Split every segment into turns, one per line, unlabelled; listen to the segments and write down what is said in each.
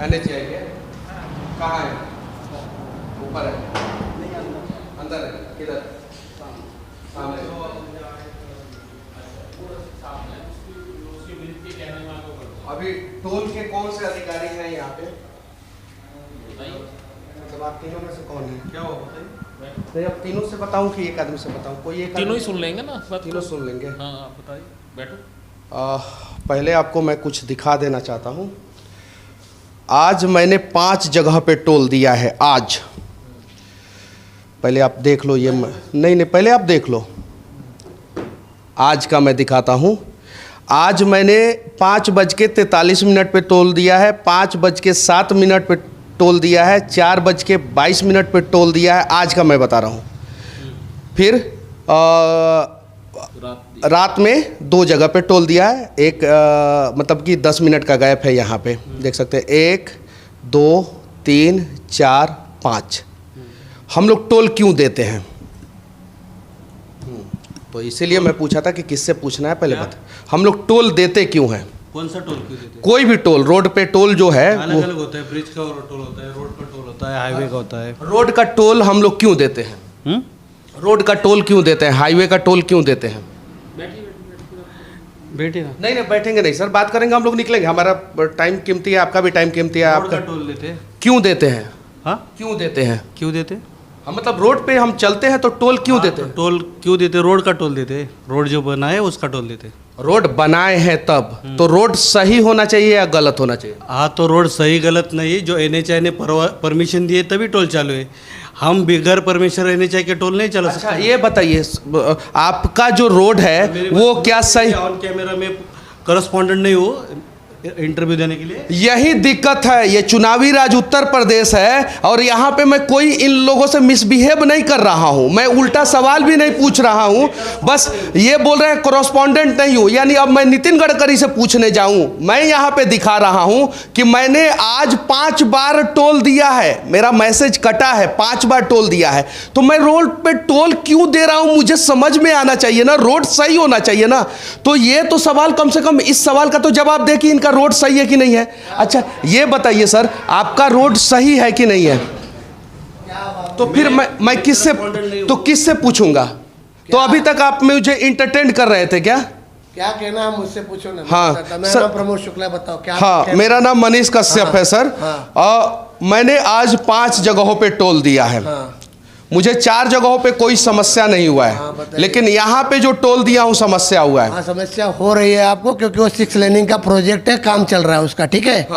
NH है क्या? कहाँ है? ऊपर है? अंदर है? किधर? सामने। अभी टोल के कौन से अधिकारी हैं यहाँ पे? मतलब आप तीनों में से कौन है? क्या हो बताइए? नहीं, अब तीनों से बताऊं कि एक आदमी से बताऊं? कोई एक
तीनों ही सुन लेंगे ना,
तीनों सुन लेंगे।
हाँ आप बताइए, बैठो।
पहले आपको मैं कुछ दिखा देना चाहता हूं। आज मैंने 5 जगह पे टोल दिया है आज। पहले आप देख लो ये नहीं पहले आप देख लो। आज का मैं दिखाता हूं। आज मैंने 5:43 पे टोल दिया है, 5:07 पे टोल दिया है, 4:22 पे टोल दिया है। आज का मैं बता रहा हूँ। फिर रात में 2 जगह पे टोल दिया है। एक मतलब कि 10 मिनट का गैप है यहाँ पे, देख सकते हैं। 1 2 3 4 5। हम लोग टोल क्यों देते हैं? तो इसीलिए मैं पूछा था कि किससे पूछना है पहले बता। हम लोग टोल देते क्यों हैं?
कौन सा टोल क्यों देते हैं?
कोई भी टोल, रोड पे टोल जो है
अलग अलग होता है। ब्रिज का टोल होता है, रोड का टोल होता है, हाईवे का होता है।
रोड का टोल हम लोग क्यों देते हैं? रोड का टोल क्यों देते हैं? हाईवे का टोल क्यों देते हैं?
बैठिए ना।
नहीं बैठेंगे नहीं सर, बात करेंगे, हम लोग निकलेंगे। हमारा टाइम कीमती है, आपका भी टाइम कीमती है।
रोड
आपका
का टोल देते हैं।
क्यों देते हैं?
हाँ
क्यों देते हैं?
क्यों देते?
हम मतलब रोड पे हम चलते हैं तो टोल क्यों देते हैं?
टोल क्यों देते? रोड का टोल देते। रोड जो बना है उसका टोल देते।
रोड बनाए हैं तब तो रोड सही होना चाहिए या गलत होना चाहिए?
हाँ तो रोड सही गलत नहीं, जो NHAI ने परमिशन दिए तभी टोल चालू है। हम बगैर परमिशन NHAI के टोल नहीं चला सकते।
अच्छा ये बताइए, आपका जो रोड है वो क्या सही?
ऑन कैमरा में करस्पॉन्डेंट नहीं हो इंटरव्यू देने के लिए।
यही दिक्कत है। ये चुनावी राज्य उत्तर प्रदेश है और यहाँ पे मैं कोई इन लोगों से मिसबिहेव नहीं कर रहा हूँ। मैं उल्टा सवाल भी नहीं पूछ रहा हूँ, बस ये बोल रहे हैं कॉरेस्पॉन्डेंट नहीं हूँ। यानी अब मैं नितिन गडकरी से पूछने जाऊँ, मैं यहाँ पे दिखा रहा हूँ कि मैंने आज 5 बार टोल दिया है। मेरा मैसेज कटा है, 5 बार टोल दिया है। तो मैं रोड पे टोल क्यों दे रहा हूँ मुझे समझ में आना चाहिए ना। रोड सही होना चाहिए ना। तो ये तो सवाल, कम से कम इस सवाल का तो जवाब दे कि इनका रोड सही है कि नहीं है। अच्छा ये बताइए सर, आपका रोड सही है कि नहीं है? तो फिर मैं किससे पूछूंगा? तो अभी तक आप मुझे इंटरटेन कर रहे थे क्या?
क्या कहना है मुझसे पूछो ना।
हाँ
मेरा नाम प्रमोद शुक्ला, बताओ क्या?
हाँ मेरा नाम मनीष कश्यप है सर। मैंने आज 5 जगहों पे टोल दिया है। मुझे 4 जगहों पे कोई समस्या नहीं हुआ है, लेकिन यहाँ पे जो टोल दिया हूँ समस्या हुआ है।
समस्या हो रही है आपको क्योंकि वो 6 लेनिंग का प्रोजेक्ट है, काम चल रहा है उसका, ठीक है।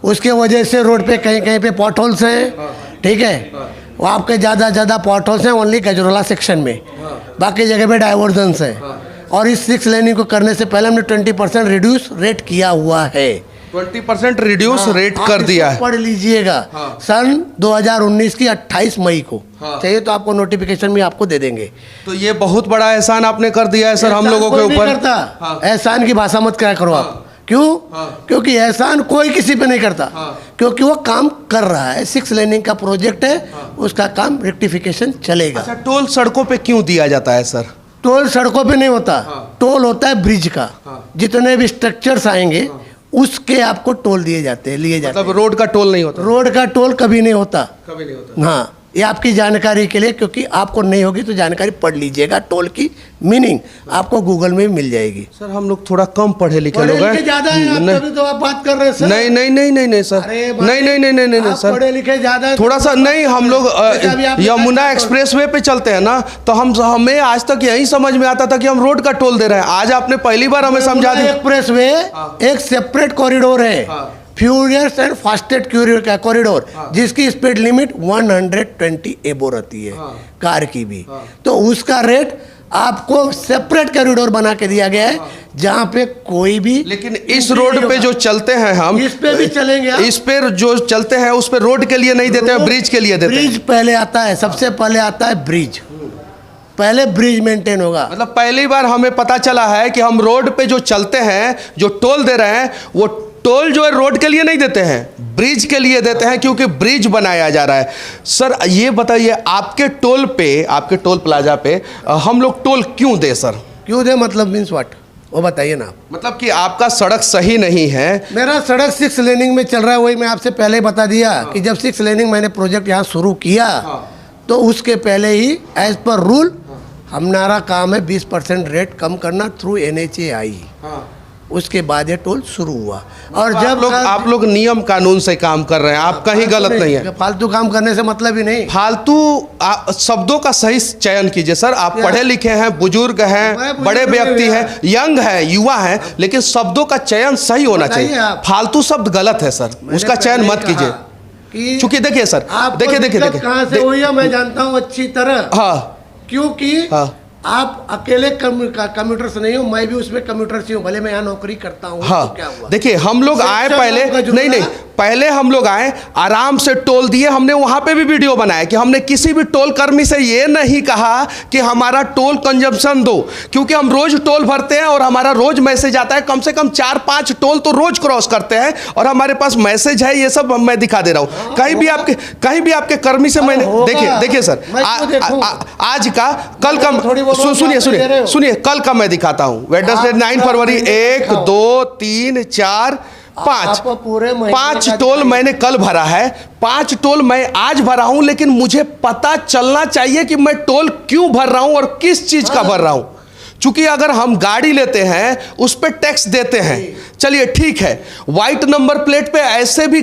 उसके वजह से रोड पे कहीं कहीं पे पॉट होल्स हैं, ठीक है। वो आपके ज़्यादा पॉट होल्स हैं ओनली गजरोला सेक्शन में, बाकी जगह पे डाइवर्जेंस है। और इस 6 लेनिंग को करने से पहले हमने 20% रिड्यूस रेट किया हुआ है।
20% रिड्यूस रेट कर दिया है।
पढ़ लीजिएगा। सन 2019 की 28 मई को चाहिए तो आपको नोटिफिकेशन भी आपको दे देंगे।
तो ये बहुत बड़ा एहसान आपने कर दिया है सर हम लोगों के ऊपर।
एहसान की भाषा मत क्या करो आप। क्यों? क्योंकि एहसान कोई किसी पे नहीं करता, क्योंकि वो काम कर रहा है। 6 लेनिंग का प्रोजेक्ट है, उसका काम रेक्टिफिकेशन चलेगा।
अच्छा टोल सड़कों पे क्यों दिया जाता है सर?
टोल सड़कों पे नहीं होता, टोल होता है ब्रिज का। जितने भी स्ट्रक्चर्स आएंगे उसके आपको टोल दिए जाते हैं, लिए जाते हैं।
मतलब रोड का टोल नहीं होता?
रोड का टोल कभी नहीं होता।
कभी नहीं होता।
हाँ ये आपकी जानकारी के लिए, क्योंकि आपको नहीं होगी तो जानकारी पढ़ लीजिएगा। टोल की मीनिंग आपको गूगल में भी मिल जाएगी।
सर हम लोग थोड़ा कम पढ़े लिखे लोग हैं।
ज्यादा है आप, तभी तो आप बात कर रहे हैं सर।
नहीं सर, नहीं सर,
पढ़े लिखे ज्यादा है।
थोड़ा सा नहीं। हम लोग यमुना एक्सप्रेसवे पे चलते हैं ना, तो हमें आज तक यही समझ में आता था कि हम रोड का टोल दे रहे हैं। आज आपने पहली बार हमें समझा दिया।
एक्सप्रेसवे एक सेपरेट कॉरिडोर है, फ्यूरियस एंड फास्टेस्ट कॉरिडोर, जिसकी स्पीड लिमिट 120 एबो रहती है, कार की भी। तो उसका रेट आपको सेपरेट कॉरिडोर बना के दिया गया है, जहाँ पे कोई भी।
लेकिन इस रोड पे जो चलते हैं हम,
इस पे भी चलेंगे।
इस पे जो चलते हैं उस पे रोड के लिए नहीं देते हैं, ब्रिज के लिए देते हैं।
ब्रिज पहले आता है, सबसे पहले आता है ब्रिज। पहले ब्रिज मेंटेन होगा।
मतलब पहली बार हमें पता चला है कि हम रोड पे जो चलते हैं, जो टोल दे रहे हैं, वो टोल जो है रोड के लिए नहीं देते हैं, ब्रिज के लिए देते हैं, क्योंकि ब्रिज बनाया जा रहा है। सर ये बताइए, आपके टोल पे, आपके टोल प्लाजा पे हम लोग टोल क्यों दे सर?
क्यों दे मतलब मीन्स व्हाट? वो बताइए ना आप।
मतलब कि आपका सड़क सही नहीं है।
मेरा सड़क 6 लेनिंग में चल रहा है, वही मैं आपसे पहले ही बता दिया कि जब 6 लेनिंग मैंने प्रोजेक्ट यहाँ शुरू किया तो उसके पहले ही एज पर रूल हमारा काम है 20% रेट कम करना थ्रू NHAI। उसके बाद ये टोल शुरू हुआ। और जब
आप लोग नियम कानून से काम कर रहे हैं, आप कहीं गलत नहीं है।
फालतू काम करने से मतलब ही नहीं।
फालतू शब्दों का सही चयन कीजिए सर। आप पढ़े लिखे हैं, बुजुर्ग हैं, बड़े व्यक्ति हैं, यंग हैं, युवा हैं, लेकिन शब्दों का चयन सही होना चाहिए। फालतू शब्द गलत है सर, उसका चयन मत कीजिए। क्योंकि देखिए सर, देखिए
कहाँ से हुई है मैं जानता हूँ अच्छी तरह।
हाँ,
क्योंकि आप अकेले कम्यूटर से नहीं हो, मैं भी उसमें कम्यूटर से हूँ, भले मैं यहाँ नौकरी करता हूँ।
हाँ,
तो क्या हुआ?
देखिए हम लोग आए पहले, नहीं पहले हम लोग आए, आराम से टोल दिए। हमने वहाँ पे भी वीडियो बनाया कि हमने किसी भी टोल कर्मी से ये नहीं कहा कि हमारा टोल कंजम्पशन दो, क्योंकि हम रोज टोल भरते हैं और हमारा रोज मैसेज आता है। कम से कम 4-5 टोल तो रोज क्रॉस करते हैं और हमारे पास मैसेज है। ये सब मैं दिखा दे रहा हूँ। कहीं भी आपके कर्मी से मैंने देखिए सर, आज का कल का सुनिए कल का मैं दिखाता हूँ। वेडनेसडे 9 फरवरी 1 2 3 4 5 टोल मैंने कल भरा है, 5 टोल मैं आज भरा हूं। लेकिन मुझे पता चलना चाहिए कि मैं टोल क्यों भर रहा हूं और किस चीज का भर रहा हूं। चूंकि अगर हम गाड़ी लेते हैं उस पर टैक्स देते हैं, चलिए ठीक है, वाइट नंबर प्लेट पे ऐसे भी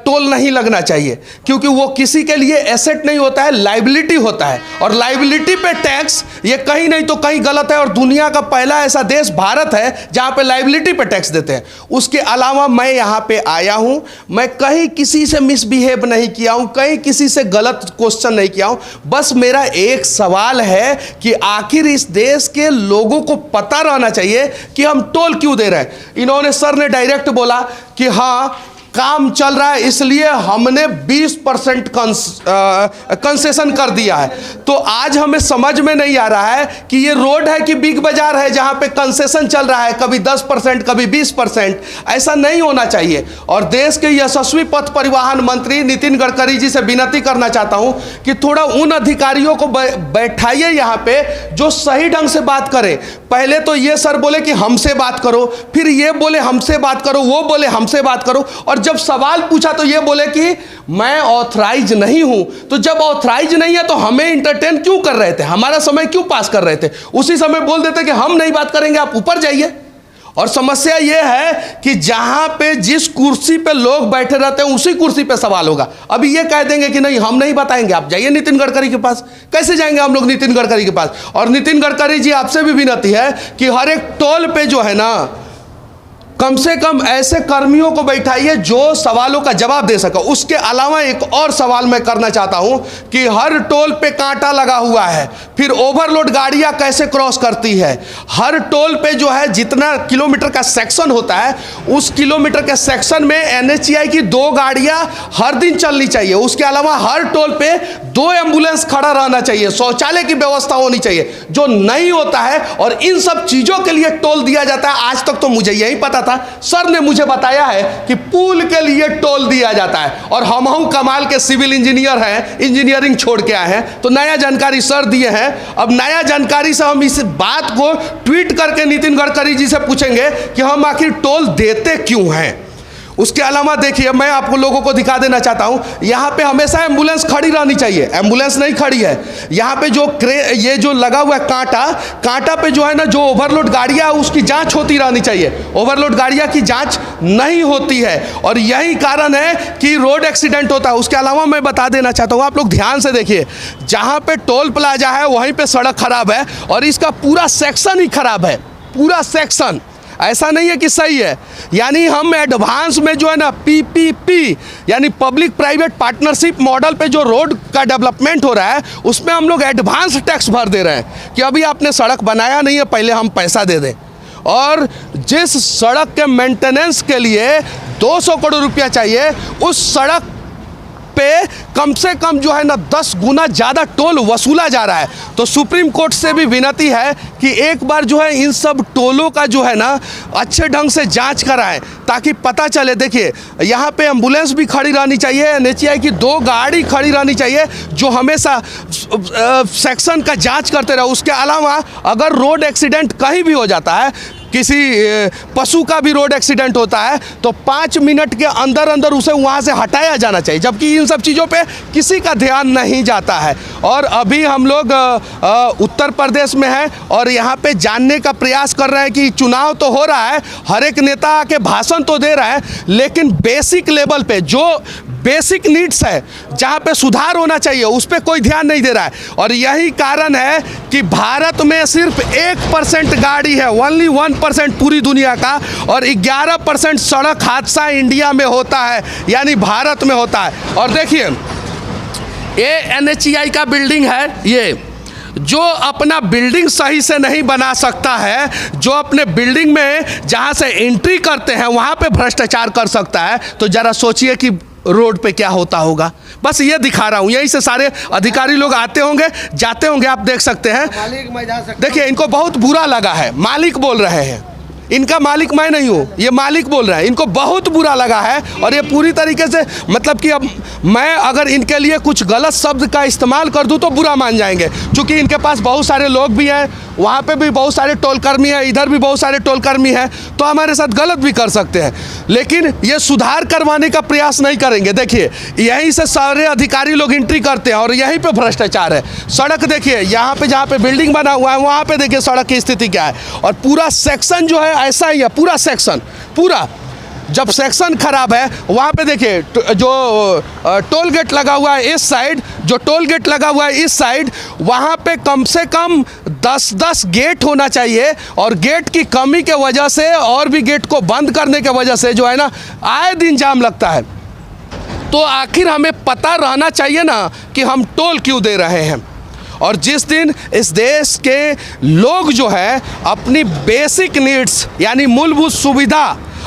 टोल नहीं लगना चाहिए, क्योंकि वो किसी के लिए एसेट नहीं होता है, लाइबिलिटी होता है। और लाइबिलिटी पे टैक्स ये कहीं नहीं तो कहीं गलत है। और दुनिया का पहला ऐसा देश भारत है जहां पे लाइबिलिटी पे टैक्स देते हैं। उसके अलावा मैं यहां पे आया हूं, मैं कहीं किसी से मिसबिहेव नहीं किया हूं, कहीं किसी से गलत क्वेश्चन नहीं किया हूं। बस मेरा एक सवाल है कि आखिर इस देश के लोगों को पता रहना चाहिए कि हम टोल क्यों दे रहे हैं। इन्होंने सर ने डायरेक्ट बोला कि हाँ काम चल रहा है इसलिए हमने 20% कंसेशन कर दिया है। तो आज हमें समझ में नहीं आ रहा है कि ये रोड है कि बिग बाजार है जहां पे कंसेशन चल रहा है, कभी 10% कभी 20%। ऐसा नहीं होना चाहिए। और देश के यशस्वी पथ परिवहन मंत्री नितिन गडकरी जी से विनती करना चाहता हूं कि थोड़ा उन अधिकारियों को बैठाइए यहां पे जो सही ढंग से बात करें। पहले तो ये सर बोले कि हमसे बात करो, फिर ये बोले हमसे बात करो, वो बोले हमसे बात करो, और जब सवाल पूछा तो ये बोले कि मैं ऑथराइज नहीं हूं। तो जब ऑथराइज नहीं है तो हमें इंटरटेन क्यों कर रहे थे, हमारा समय क्यों पास कर रहे थे? उसी समय बोल देते कि हम नहीं बात करेंगे, आप ऊपर जाइए। और समस्या यह है कि जहां पे जिस कुर्सी पे लोग बैठे रहते हैं उसी कुर्सी पे सवाल होगा। अभी ये कह देंगे कि नहीं हम नहीं बताएंगे, आप जाइए नितिन गडकरी के पास। कैसे जाएंगे हम लोग नितिन गडकरी के पास? और नितिन गडकरी जी आपसे भी विनती है कि हर एक टोल पे जो है ना, कम से कम ऐसे कर्मियों को बैठाइए जो सवालों का जवाब दे सके। उसके अलावा एक और सवाल मैं करना चाहता हूं कि हर टोल पे कांटा लगा हुआ है, फिर ओवरलोड गाड़ियां कैसे क्रॉस करती है? हर टोल पे जो है जितना किलोमीटर का सेक्शन होता है उस किलोमीटर के सेक्शन में NHAI की 2 गाड़ियां हर दिन चलनी चाहिए। उसके अलावा हर टोल पे 2 एम्बुलेंस खड़ा रहना चाहिए, शौचालय की व्यवस्था होनी चाहिए, जो नहीं होता है। और इन सब चीजों के लिए टोल दिया जाता है। आज तक तो मुझे यही पता था, सर ने मुझे बताया है कि पुल के लिए टोल दिया जाता है। और हम कमाल के सिविल इंजीनियर हैं, इंजीनियरिंग छोड़ के आए हैं, तो नया जानकारी सर दिए हैं। अब नया जानकारी से हम इस बात को ट्वीट करके नितिन गडकरी जी से पूछेंगे कि हम आखिर टोल देते क्यों हैं। उसके अलावा देखिए मैं आपको लोगों को दिखा देना चाहता हूं, यहाँ पे हमेशा एम्बुलेंस खड़ी रहनी चाहिए। एम्बुलेंस नहीं खड़ी है यहाँ पे। जो ये जो लगा हुआ है कांटा पे जो है ना, जो ओवरलोड गाड़ियां उसकी जांच होती रहनी चाहिए। ओवरलोड गाड़ियां की जांच नहीं होती है और यही कारण है कि रोड एक्सीडेंट होता है। उसके अलावा मैं बता देना चाहता हूँ, आप लोग ध्यान से देखिए, जहाँ पे टोल प्लाजा है वहीं पे सड़क खराब है और इसका पूरा सेक्शन ही खराब है, पूरा सेक्शन। ऐसा नहीं है कि सही है। यानी हम एडवांस में जो है ना PPP यानी पब्लिक प्राइवेट पार्टनरशिप मॉडल पे जो रोड का डेवलपमेंट हो रहा है उसमें हम लोग एडवांस टैक्स भर दे रहे हैं कि अभी आपने सड़क बनाया नहीं है, पहले हम पैसा दे दें। और जिस सड़क के मेंटेनेंस के लिए 200 करोड़ रुपया चाहिए, उस सड़क पे कम से कम जो है ना 10 गुना ज़्यादा टोल वसूला जा रहा है। तो सुप्रीम कोर्ट से भी विनती है कि एक बार जो है इन सब टोलों का जो है ना अच्छे ढंग से जांच कराएं, ताकि पता चले। देखिए यहाँ पे एम्बुलेंस भी खड़ी रहनी चाहिए, एनएचएआई की 2 गाड़ी खड़ी रहनी चाहिए जो हमेशा सेक्शन का जांच करते रहे। उसके अलावा अगर रोड एक्सीडेंट कहीं भी हो जाता है, किसी पशु का भी रोड एक्सीडेंट होता है, तो 5 मिनट के अंदर अंदर उसे वहाँ से हटाया जाना चाहिए, जबकि इन सब चीज़ों पे किसी का ध्यान नहीं जाता है। और अभी हम लोग उत्तर प्रदेश में हैं और यहाँ पे जानने का प्रयास कर रहे हैं कि चुनाव तो हो रहा है, हर एक नेता आके भाषण तो दे रहा है, लेकिन बेसिक लेवल पे जो बेसिक नीड्स है, जहाँ पे सुधार होना चाहिए, उस पर कोई ध्यान नहीं दे रहा है। और यही कारण है कि भारत में सिर्फ 1% गाड़ी है, ओनली 1% पूरी दुनिया का, और 11% सड़क हादसा इंडिया में होता है, यानी भारत में होता है। और देखिए ये एनएचएआई का बिल्डिंग है, ये जो अपना बिल्डिंग सही से नहीं बना सकता है, जो अपने बिल्डिंग में जहाँ से एंट्री करते हैं वहाँ पे भ्रष्टाचार कर सकता है, तो ज़रा सोचिए कि रोड पे क्या होता होगा। बस ये दिखा रहा हूँ, यहीं से सारे अधिकारी लोग आते होंगे जाते होंगे, आप देख सकते हैं।
मालिक मैं जा सकता
देखिए इनको बहुत बुरा लगा है, मालिक बोल रहे हैं, इनका मालिक मैं नहीं हूँ, ये मालिक बोल रहे हैं, इनको बहुत बुरा लगा है। और ये पूरी तरीके से मतलब कि अब मैं अगर इनके लिए कुछ गलत शब्द का इस्तेमाल कर दूँ तो बुरा मान जाएंगे, क्योंकि इनके पास बहुत सारे लोग भी हैं, वहाँ पे भी बहुत सारे टोलकर्मी हैं, इधर भी बहुत सारे टोलकर्मी हैं, तो हमारे साथ गलत भी कर सकते हैं, लेकिन ये सुधार करवाने का प्रयास नहीं करेंगे। देखिए यहीं से सारे अधिकारी लोग एंट्री करते हैं और यहीं पे भ्रष्टाचार है। सड़क देखिए यहाँ पे जहाँ पे बिल्डिंग बना हुआ है वहाँ पे देखिए सड़क की स्थिति क्या है, और पूरा सेक्शन जो है ऐसा ही है, पूरा सेक्शन पूरा। जब सेक्शन खराब है वहाँ पे देखिए जो टोल गेट लगा हुआ है इस साइड, जो टोल गेट लगा हुआ है इस साइड, वहाँ पे कम से कम 10-10 गेट होना चाहिए, और गेट की कमी के वजह से और भी गेट को बंद करने के वजह से जो है ना आए दिन जाम लगता है। तो आखिर हमें पता रहना चाहिए ना कि हम टोल क्यों दे रहे हैं। और जिस दिन इस देश के लोग जो है अपनी बेसिक नीड्स यानी मूलभूत सुविधा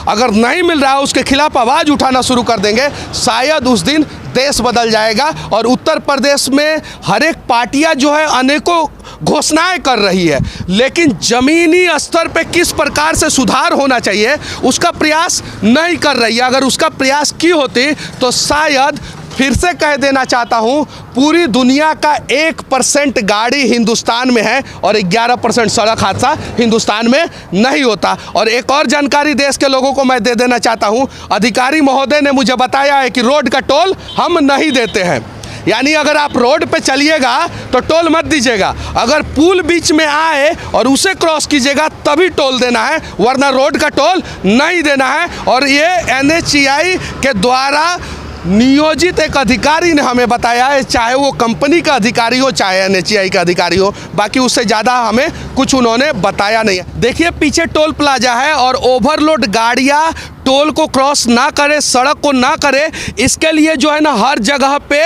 अगर नहीं मिल रहा है उसके खिलाफ आवाज़ उठाना शुरू कर देंगे, शायद उस दिन देश बदल जाएगा। और उत्तर प्रदेश में हर एक पार्टियां जो है अनेकों घोषणाएं कर रही है, लेकिन ज़मीनी स्तर पे किस प्रकार से सुधार होना चाहिए उसका प्रयास नहीं कर रही है। अगर उसका प्रयास की होती तो शायद, फिर से कह देना चाहता हूँ, पूरी दुनिया का 1% गाड़ी हिंदुस्तान में है और 11% सड़क हादसा हिंदुस्तान में नहीं होता। और एक और जानकारी देश के लोगों को मैं दे देना चाहता हूँ, अधिकारी महोदय ने मुझे बताया है कि रोड का टोल हम नहीं देते हैं, यानी अगर आप रोड पे चलिएगा तो टोल मत दीजिएगा, अगर पुल बीच में आए और उसे क्रॉस कीजिएगा तभी टोल देना है, वरना रोड का टोल नहीं देना है। और ये एनएचएआई के द्वारा नियोजित एक अधिकारी ने हमें बताया है, चाहे वो कंपनी का अधिकारी हो चाहे एनएचएआई का अधिकारी हो, बाकी उससे ज़्यादा हमें कुछ उन्होंने बताया नहीं है। देखिए पीछे टोल प्लाजा है और ओवरलोड गाड़ियाँ टोल को क्रॉस ना करे, सड़क को ना करे, इसके लिए जो है ना हर जगह पे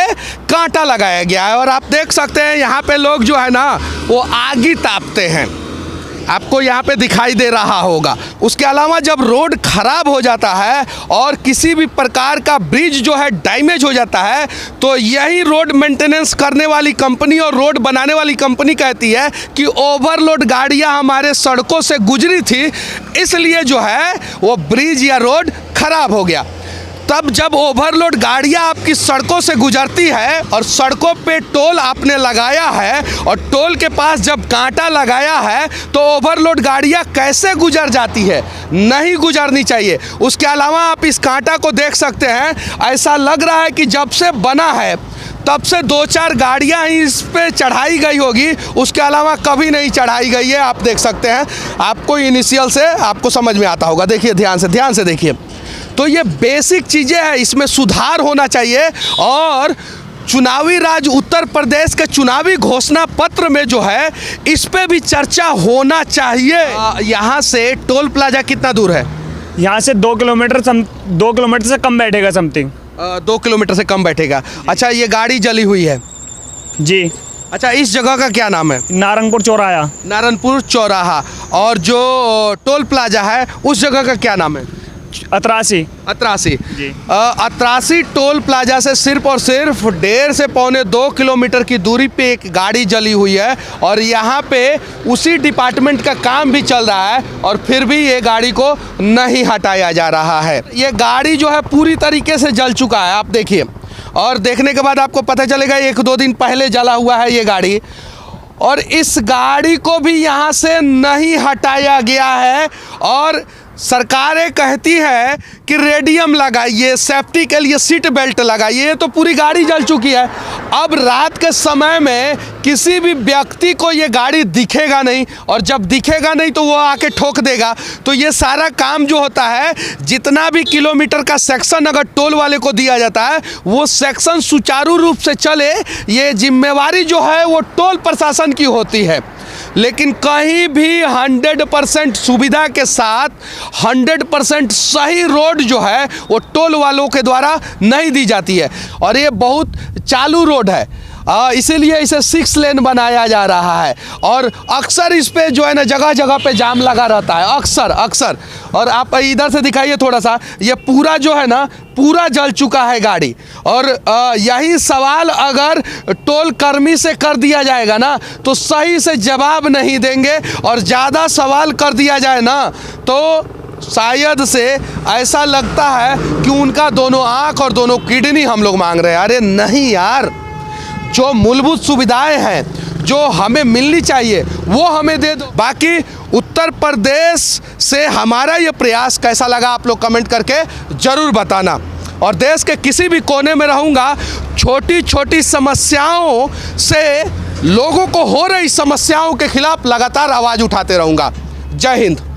कांटा लगाया गया है। और आप देख सकते हैं यहाँ पे लोग जो है ना वो आगी तापते हैं, आपको यहाँ पे दिखाई दे रहा होगा। उसके अलावा जब रोड खराब हो जाता है और किसी भी प्रकार का ब्रिज जो है डैमेज हो जाता है, तो यही रोड मेंटेनेंस करने वाली कंपनी और रोड बनाने वाली कंपनी कहती है कि ओवरलोड गाड़ियाँ हमारे सड़कों से गुजरी थी, इसलिए जो है वो ब्रिज या रोड खराब हो गया। तब जब ओवरलोड गाड़ियां आपकी सड़कों से गुजरती है और सड़कों पे टोल आपने लगाया है और टोल के पास जब कांटा लगाया है तो ओवरलोड गाड़ियां कैसे गुजर जाती है, नहीं गुजरनी चाहिए। उसके अलावा आप इस कांटा को देख सकते हैं, ऐसा लग रहा है कि जब से बना है तब से 2-4 गाड़ियां ही इस पे चढ़ाई गई होगी, उसके अलावा कभी नहीं चढ़ाई गई है। आप देख सकते हैं, आपको इनिशियल से आपको समझ में आता होगा। देखिए ध्यान से देखिए, तो ये बेसिक चीज़ें हैं, इसमें सुधार होना चाहिए। और चुनावी राज उत्तर प्रदेश के चुनावी घोषणा पत्र में जो है इस पे भी चर्चा होना चाहिए। यहाँ से टोल प्लाजा कितना दूर है?
यहाँ से 2 किलोमीटर से कम बैठेगा समथिंग।
2 किलोमीटर से कम बैठेगा। अच्छा, ये गाड़ी जली हुई है
जी।
अच्छा, इस जगह का क्या नाम है?
नारंगपुर चौराहा।
नारायणपुर चौराहा। और जो टोल प्लाजा है उस जगह का क्या नाम है?
83।
83
जी।
83 टोल प्लाजा से सिर्फ और सिर्फ 1.5 से पौने 2 किलोमीटर की दूरी पे एक गाड़ी जली हुई है और यहाँ पे उसी डिपार्टमेंट का काम भी चल रहा है और फिर भी ये गाड़ी को नहीं हटाया जा रहा है। ये गाड़ी जो है पूरी तरीके से जल चुका है, आप देखिए, और देखने के बाद आपको पता चलेगा 1-2 दिन पहले जला हुआ है ये गाड़ी, और इस गाड़ी को भी यहाँ से नहीं हटाया गया है। और सरकारें कहती है कि रेडियम लगाइए, सेफ्टी के लिए सीट बेल्ट लगाइए, ये तो पूरी गाड़ी जल चुकी है। अब रात के समय में किसी भी व्यक्ति को ये गाड़ी दिखेगा नहीं, और जब दिखेगा नहीं तो वो आके ठोक देगा। तो ये सारा काम जो होता है, जितना भी किलोमीटर का सेक्शन अगर टोल वाले को दिया जाता है, वो सेक्शन सुचारू रूप से चले, ये जिम्मेवारी जो है वो टोल प्रशासन की होती है। लेकिन कहीं भी 100% सुविधा के साथ 100% सही रोड जो है वो टोल वालों के द्वारा नहीं दी जाती है, और ये बहुत चालू रोड है, इसीलिए इसे 6 लेन बनाया जा रहा है। और अक्सर इस पे जो है ना जगह जगह पे जाम लगा रहता है, अक्सर। और आप इधर से दिखाइए थोड़ा सा, ये पूरा जो है ना पूरा जल चुका है गाड़ी। और यही सवाल अगर टोल कर्मी से कर दिया जाएगा ना तो सही से जवाब नहीं देंगे, और ज़्यादा सवाल कर दिया जाए ना तो शायद से ऐसा लगता है कि उनका दोनों आँख और दोनों किडनी हम लोग मांग रहे हैं। अरे नहीं यार, जो मूलभूत सुविधाएं हैं जो हमें मिलनी चाहिए वो हमें दे दो। बाकी उत्तर प्रदेश से हमारा ये प्रयास कैसा लगा आप लोग कमेंट करके ज़रूर बताना। और देश के किसी भी कोने में रहूँगा, छोटी छोटी समस्याओं से लोगों को हो रही समस्याओं के खिलाफ लगातार आवाज़ उठाते रहूँगा। जय हिंद।